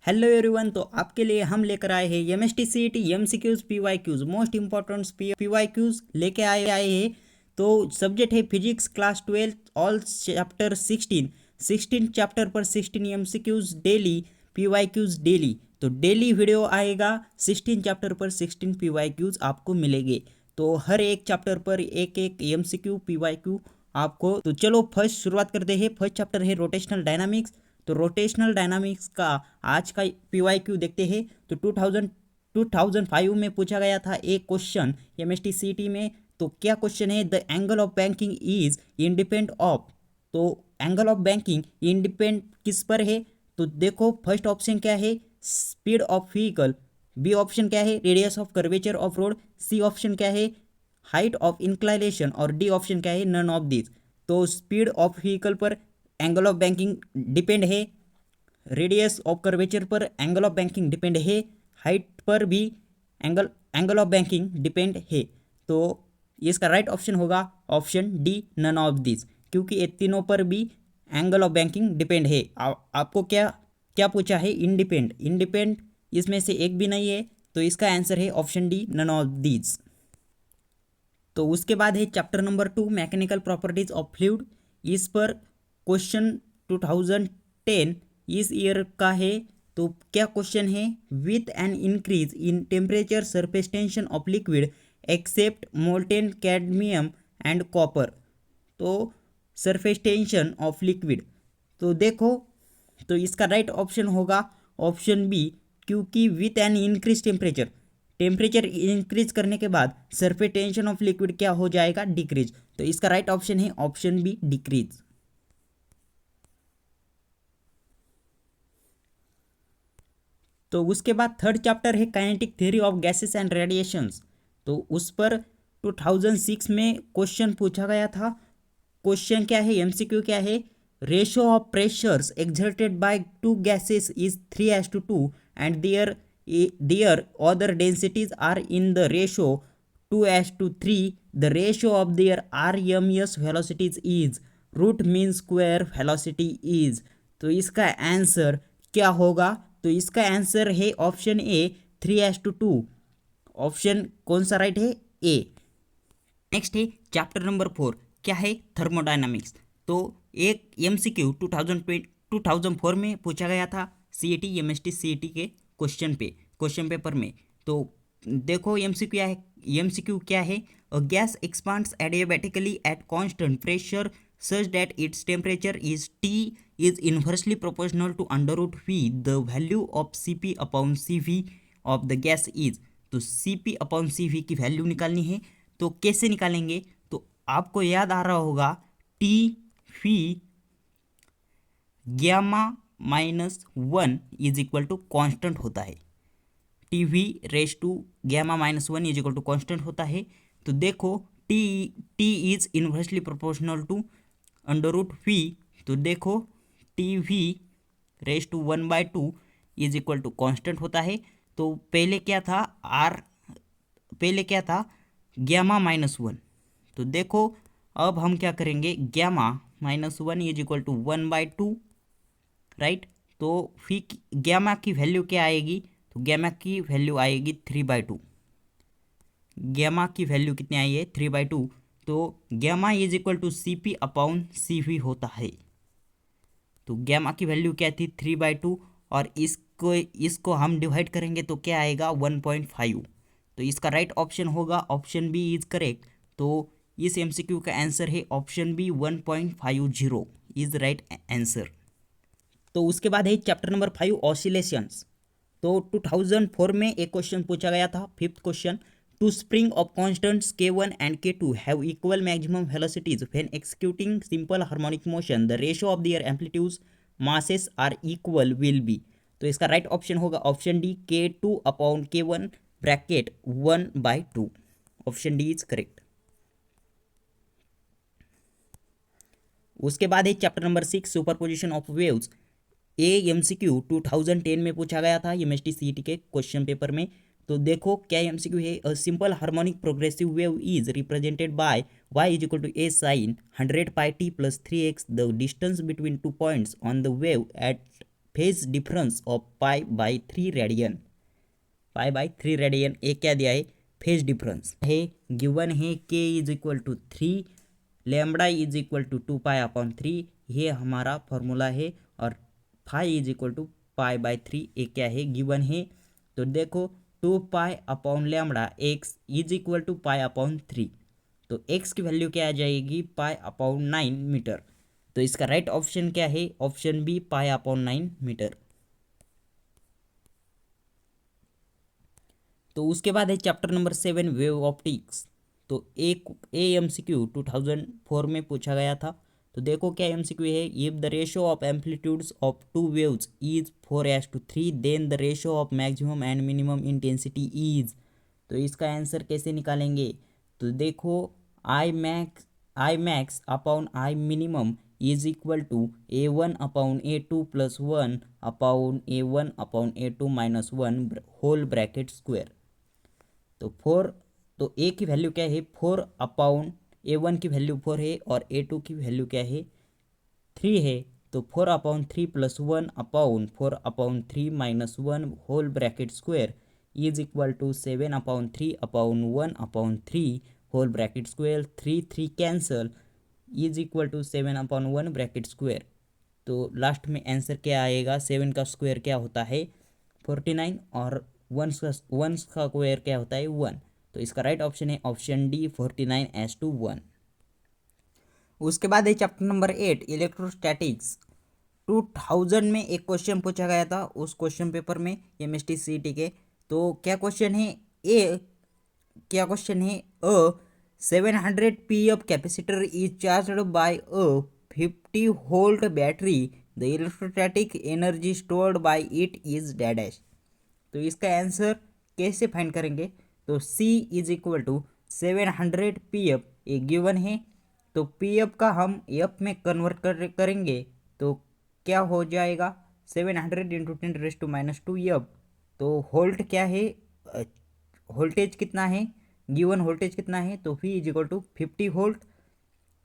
Hello everyone. तो आपके लिए हम लेकर आए हैं MST CET MCQs PYQs most important PYQs लेके आए हैं। तो सब्जेक्ट है physics class 12 all chapter 16 chapter पर 16 एमसीक्यूज डेली पीवाईक्यूज डेली। तो डेली वीडियो आएगा 16 चैप्टर पर 16 पीवाईक्यूज आपको मिलेंगे। तो हर एक चैप्टर पर एक एक एमसीक्यू पीवाईक्यू आपको। तो चलो फर्स्ट शुरुआत करते हैं। फर्स्ट चैप्टर है रोटेशनल डायनामिक्स। तो रोटेशनल डायनामिक्स का आज का पीवाईक्यू देखते हैं। तो 2005 में पूछा गया था एक क्वेश्चन एमएसटी सीटी में। तो क्या क्वेश्चन है, the angle of banking is independent of. तो एंगल ऑफ बैंकिंग इंडिपेंड किस पर है? तो देखो फर्स्ट ऑप्शन क्या है, speed of vehicle. B option क्या है, radius of curvature of road. C option क्या है, हाइट ऑफ इंक्लाइनेशन। और डी ऑप्शन क्या है, नन ऑफ दिस। तो स्पीड ऑफ व्हीकल पर एंगल ऑफ बैंकिंग डिपेंड है, रेडियस ऑफ कर्वेचर पर एंगल ऑफ बैंकिंग डिपेंड है, हाइट पर भी एंगल ऑफ बैंकिंग डिपेंड है। तो इसका राइट ऑप्शन होगा option D, none of this, क्योंकि ये तीनों पर भी एंगल ऑफ बैंकिंग डिपेंड है। आपको क्या क्या पूछा है, इंडिपेंड इसमें से एक भी नहीं है। तो इसका आंसर है option D, none of these. तो उसके बाद है chapter number 2 mechanical properties of fluid. इस पर क्वेश्चन 2010 इस ईयर का है। तो क्या क्वेश्चन है, with an increase in temperature surface tension of liquid except molten cadmium and copper. तो सरफेस टेंशन ऑफ लिक्विड। तो देखो, तो इसका राइट ऑप्शन होगा ऑप्शन बी, क्योंकि with an increase temperature increase करने के बाद सरफेस टेंशन ऑफ लिक्विड क्या हो जाएगा, डिक्रीज। तो इसका राइट ऑप्शन है ऑप्शन बी, डिक्रीज। तो उसके बाद थर्ड चैप्टर है kinetic theory of gases and radiations. तो उस पर 2006 में क्वेश्चन पूछा गया था। क्वेश्चन क्या है, एमसीक्यू क्या है, ratio of pressures exerted by two gases is 3:2 and their other densities are in the ratio 2:3. The ratio of their RMS velocities is root mean square velocity is. तो इसका answer क्या होगा? तो इसका आंसर है option ए, 3:2। Option कौन सा right है, ए। नेक्स्ट है चैप्टर नंबर 4, क्या है, थर्मोडायनामिक्स। तो एक एमसीक्यू 2004 में पूछा गया था सीईटी एमएसटी सीईटी के क्वेश्चन पेपर में। तो देखो एमसीक्यू क्या है, a gas expands adiabatically at constant pressure such that its temperature is T is inversely proportional to under root V. The value of Cp upon Cv of the gas is। तो Cp upon Cv की value निकालनी है। तो कैसे निकालेंगे? तो आपको याद आ रहा होगा, T V gamma -1 is equal to constant होता है। T V raise to gamma -1 is equal to constant होता है। तो देखो T is inversely proportional to under root V. तो देखो T V raise to 1/2 is equal to constant होता है। तो पहले क्या था ग्यामा -1। तो देखो अब हम क्या करेंगे, gamma -1 is equal to 1/2, right. तो फिर ग्यामा की वैल्यू क्या आएगी? तो ग्यामा की वैल्यू आएगी 3/2। ग्यामा की वैल्यू कितनी आई है, 3/2। तो gamma is equal to C P upon C V होता है। तो ग्यामा की वैल्यू क्या थी, 3/2, और इसको हम डिवाइड करेंगे तो क्या आएगा, 1.5। तो इसका राइट ऑप्शन होगा ऑप्शन बी इज करेक्ट। तो इस एमसीक्यू का आंसर है option B, 1.50 is right answer. तो उसके बाद है चैप्टर नंबर 5 ऑसिलेशंस। तो 2004 में एक क्वेश्चन पूछा गया था, fifth question, two spring of constants K1 and K2 have equal maximum velocities when executing simple harmonic motion. The ratio of their amplitudes masses are equal will be। तो इसका right option होगा option D, K2 upon K1 bracket 1/2। Option D is correct. उसके बाद है chapter number 6 superposition of waves. A MCQ 2010 में पूछा गया था एमएसटी सीईटी के क्वेश्चन पेपर में। तो देखो क्या एमसीक्यू है, a simple harmonic progressive wave is represented by y इज इक्वल टू a sin 100 pi t plus 3x the distance between two points on the wave at phase difference of पाई/3 radian. पाई/3 radian ये क्या दिया है, phase difference है। Given है के is equal to 3, lambda is equal to 2π/3, ये हमारा फॉर्मूला है। और फाई इज इक्वल टू पाई/3 ये क्या है, गिवन है। तो देखो 2π/λ एक्स इज इक्वल टू पाई/3, तो एक्स की वैल्यू क्या आ जाएगी, पाई/9 मीटर। तो इसका राइट ऑप्शन क्या है, ऑप्शन बी पाई/9 मीटर। तो उसके बाद है चैप्टर नंबर 7 वेव ऑप्टिक्स। तो एक एमसीक्यू 2004 में पूछा गया था। तो देखो क्या एमसीक्यू है, if the ratio of amplitudes of two waves is 4:3 then the ratio of maximum and minimum intensity is. तो इसका आंसर कैसे निकालेंगे, तो देखो I max upon I minimum is equal to A1/A2 plus 1/A1/A2 minus 1 whole bracket square. तो 4, तो ए की value क्या है, 4/A1 की वैल्यू 4 है और A2 की वैल्यू क्या है, 3 है। तो 4/3 plus 1/4/3 minus 1 whole bracket square is equal to 7/3/1/3 whole bracket square. 3 cancel is equal to 7/1 bracket square. तो लास्ट में आंसर क्या आएगा, 7 का स्क्वायर क्या होता है 49 और 1 का स्क्वायर क्या होता है 1। तो इसका राइट ऑप्शन है ऑप्शन डी 49:1। उसके बाद है चैप्टर नंबर 8 इलेक्ट्रोस्टैटिक्स। 2000 में एक क्वेश्चन पूछा गया था उस क्वेश्चन पेपर में केमिस्ट्री सीईटी के। तो क्या क्वेश्चन है, क्या क्वेश्चन है, 700 pf capacitor is charged by a 50 volt battery, the electrostatic energy stored by it is dash. तो इसका आंसर कैसे फाइंड करेंगे, तो C इज इक्वल टू 700 pf ये गिवन है। तो pf का हम f में कन्वर्ट करेंगे तो क्या हो जाएगा, 700 इंटू 10⁻² f। तो वोल्ट क्या है, वोल्टेज कितना है, गिवन वोल्टेज कितना है, तो V is equal to 50 volt.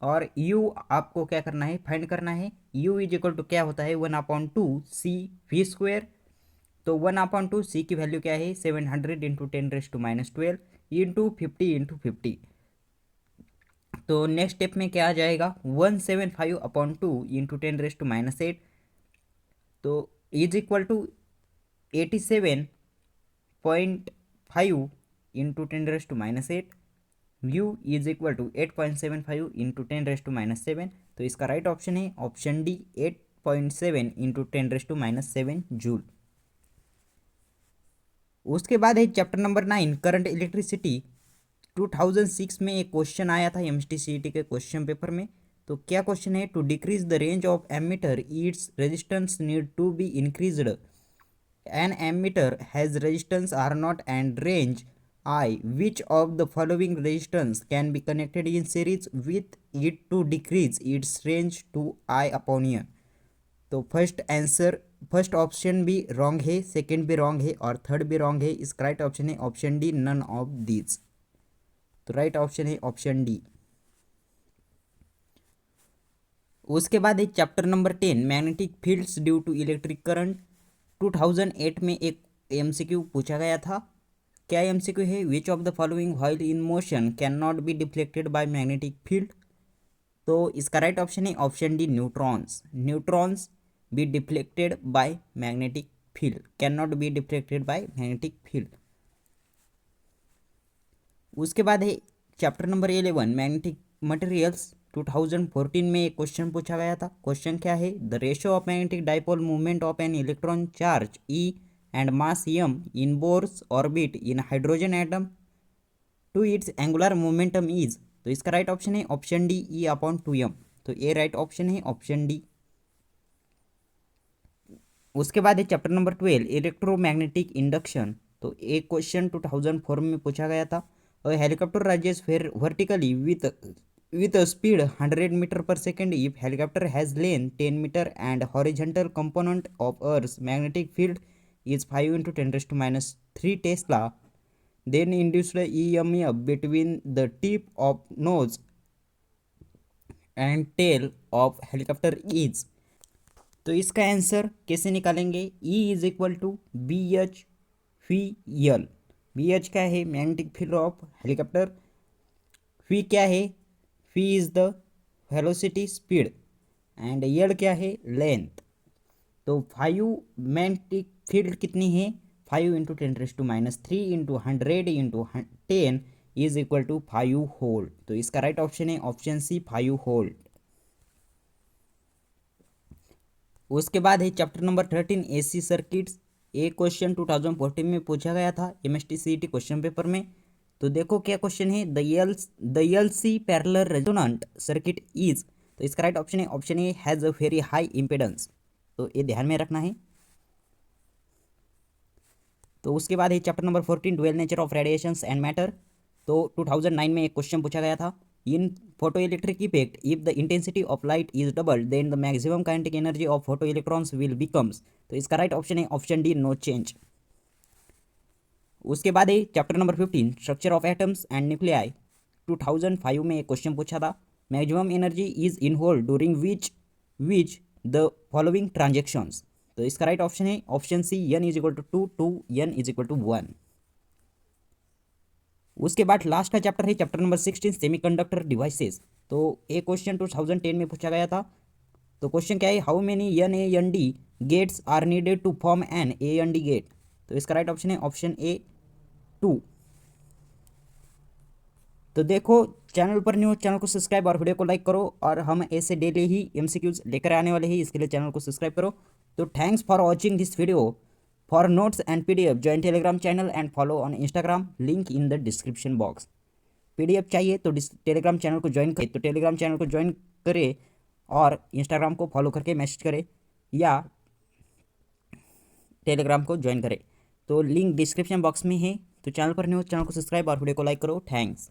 और U आपको क्या करना है, फाइंड करना है। U इज इक्वल टू क्या होता है 1/2 CV²। तो 1/2 C की वैल्यू क्या है, 700 इंटू 10⁻12 इंटू 50 × 50। तो नेक्स्ट स्टेप में क्या आ जाएगा, 175/2 इंटू 10⁻8। तो is equal to 87.5 into 10⁻8। U is equal to 8.75 into 10⁻7। तो इसका राइट ऑप्शन है ऑप्शन डी 8.7 इंटू 10⁻7 जूल। उसके बाद है चैप्टर नंबर 9 करंट इलेक्ट्रिसिटी। 2006 में एक क्वेश्चन आया था एमसीक्यू के क्वेश्चन पेपर में। तो क्या क्वेश्चन है, to decrease the range of ammeter its resistance need to be increased. An ammeter has resistance R0 and range I, which of the following resistance can be connected in series with it to decrease its range to I/N। तो first option भी wrong है, second भी wrong है और third भी wrong है। इसका right option है option D none of these. तो राइट ऑप्शन है ऑप्शन डी। उसके बाद है chapter number 10 magnetic fields due to electric current. 2008 में एक एमसीक्यू पूछा गया था। क्या एमसीक्यू है, which of the following while in motion can not be deflected by magnetic field. तो इसका राइट ऑप्शन है option D neutrons be deflected by magnetic field, can not be deflected by magnetic field. उसके बाद है chapter number 11 magnetic materials. 2014 में एक question पूछा गया था। क्वेश्चन क्या है, the ratio of magnetic dipole movement of an electron charge E and mass m in Bohr's orbit in hydrogen atom to its angular momentum is. तो इसका right option है ऑप्शन डी E/2m। तो ये right option है option D. उसके बाद है chapter number 12 electromagnetic induction. तो एक क्वेश्चन 2004 में पूछा गया था। Helicopter rises vertically with a speed 100 meter per second if helicopter has length 10 meter and horizontal component of Earth's magnetic field is 5 into 10⁻³ Tesla, then induced EMF between the tip of nose and tail of helicopter is। तो इसका answer कैसे निकालेंगे, E is equal to B H v l. B H क्या है, magnetic field of helicopter. V क्या है, v is the velocity speed, and l क्या है, लेंथ। तो 5 मैग्नेटिक फील्ड कितनी है, 5 into 10⁻³ into 100 into 10 is equal to 5 hold. तो इसका राइट ऑप्शन है ऑप्शन सी, 5 होल्ड। उसके बाद है चैप्टर नंबर 13 एसी सर्किट्स। ये क्वेश्चन 2014 में पूछा गया था MST CET क्वेश्चन पेपर में। तो देखो क्या क्वेश्चन है, the LC parallel resonant circuit is. तो इसका राइट ऑप्शन है option A, has a very high impedance. तो ये ध्यान में रखना है। तो उसके बाद है chapter number 14 dual nature of radiations and matter. तो 2009 में एक क्वेश्चन पूछा गया था, in photo electric effect if the intensity of light is double then the maximum kinetic energy of photo electrons will becomes. तो इसका राइट ऑप्शन है option D, no change. उसके बाद है chapter number 15 structure of atoms and nuclei. 2005 में एक question पूछा था, maximum energy is in hold during which the following transactions. तो इसका राइट ऑप्शन है option C, n is equal to 2 n is equal to 1। उसके बाद लास्ट का चैप्टर है चैप्टर नंबर 16 सेमीकंडक्टर डिवाइसेस। तो एक क्वेश्चन 2010 में पूछा गया था। तो क्वेश्चन क्या है, how many NAND gates are needed to form an AND gate. तो इसका राइट ऑप्शन है ऑप्शन ए, 2। तो देखो, चैनल पर न्यू, चैनल को सब्सक्राइब और वीडियो को लाइक करो, और हम ऐसे डेली ही MCQs लेकर आने वाले हैं, इसके लिए चैनल को सब्सक्राइब करो। तो thanks for watching this video. For notes and PDF join Telegram channel and follow on Instagram, link in the description box. PDF चाहिए तो टेलीग्राम चैनल को ज्वाइन करें, तो टेलीग्राम चैनल को ज्वाइन करें और Instagram को फॉलो करके मैसेज करें या टेलीग्राम को ज्वाइन करें। तो लिंक डिस्क्रिप्शन बॉक्स में है। तो चैनल पर न्यू, चैनल को सब्सक्राइब और वीडियो को लाइक करो। थैंक्स।